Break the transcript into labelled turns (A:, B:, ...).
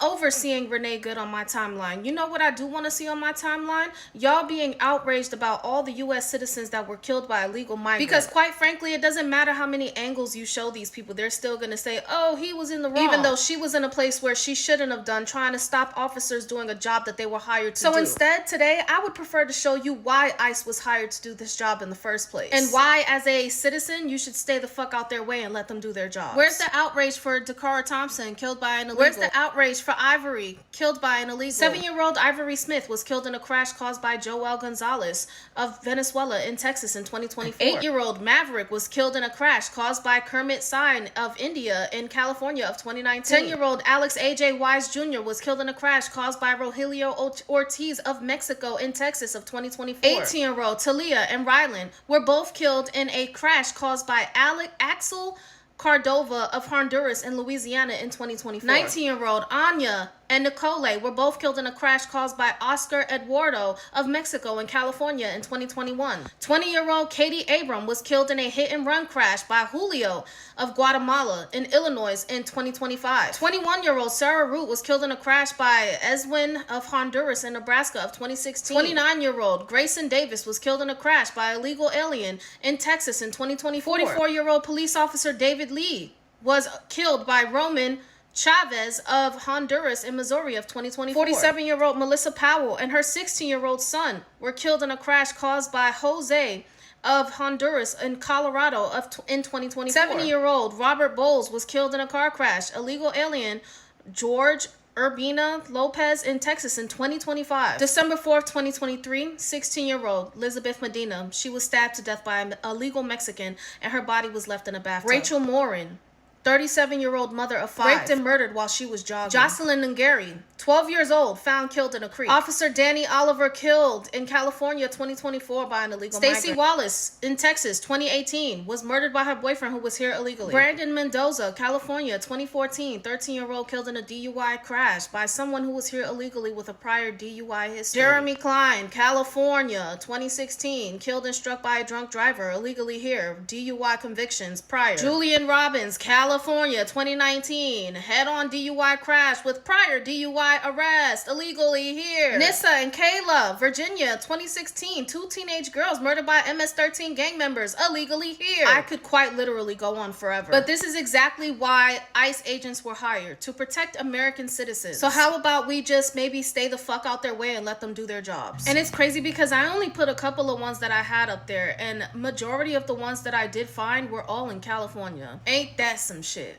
A: over seeing Renee Good on my timeline. You know what I do want to see on my timeline? Y'all being outraged about all the U.S. citizens that were killed by illegal migrants. Because quite frankly, it doesn't matter how many angles you show these people. They're still going to say, oh, he was in the wrong. Even though she was in a place where she shouldn't have done, trying to stop officers doing a job that they were hired to do. So instead, today, I would prefer to show you why ICE was hired to do this job in the first place. And why, as a citizen, you should stay the fuck out their way and let them do their job. Where's the outrage for Dakara Thompson, killed by an illegal? Where's the outrage for Ivory, killed by an illegal? 7-year-old Ivory Smith was killed in a crash caused by Joel Gonzalez of Venezuela in Texas in 2024. 8-year-old Maverick was killed in a crash caused by Kermit Sine of India in California of 2019. 10-year-old Alex A.J. Wise Jr. was killed in a crash caused by Rogelio Ortiz of Mexico in Texas of 2024. 18-year-old Talia and Rylan were both killed in a crash caused by Axel Cordova of Honduras in Louisiana in 2024. 19-year-old Anya and Nicole were both killed in a crash caused by Oscar Eduardo of Mexico in California in 2021. 20-year-old Katie Abram was killed in a hit-and-run crash by Julio of Guatemala in Illinois in 2025. 21-year-old Sarah Root was killed in a crash by Eswin of Honduras in Nebraska of 2016. 29-year-old Grayson Davis was killed in a crash by a illegal alien in Texas in 2024. 44-year-old police officer David Lee was killed by Roman Chavez of Honduras in Missouri of 2024. 47-year-old Melissa Powell and her 16-year-old son were killed in a crash caused by Jose of Honduras in Colorado in 2024. 70-year-old Robert Bowles was killed in a car crash. Illegal alien George Urbina Lopez in Texas in 2025. December 4th, 2023, 16-year-old Elizabeth Medina. She was stabbed to death by an illegal Mexican and her body was left in a bathtub. Rachel Morin, 37-year-old mother of 5, raped and murdered while she was jogging. Jocelyn Ngeri, 12 years old, found killed in a creek. Officer Danny Oliver killed in California 2024 by an illegal migrant. Stacey Wallace in Texas 2018 was murdered by her boyfriend who was here illegally. Brandon Mendoza, California 2014, 13-year-old killed in a DUI crash by someone who was here illegally with a prior DUI history. Jeremy Klein, California 2016, killed and struck by a drunk driver illegally here. DUI convictions prior. Julian Robbins, California 2019, head-on DUI crash with prior DUI arrest illegally here. Nissa and Kayla, Virginia 2016, 2 teenage girls murdered by MS-13 gang members illegally here. I could quite literally go on forever. But this is exactly why ICE agents were hired, to protect American citizens. So how about we just maybe stay the fuck out their way and let them do their jobs? And it's crazy because I only put a couple of ones that I had up there, and majority of the ones that I did find were all in California. Ain't that some shit?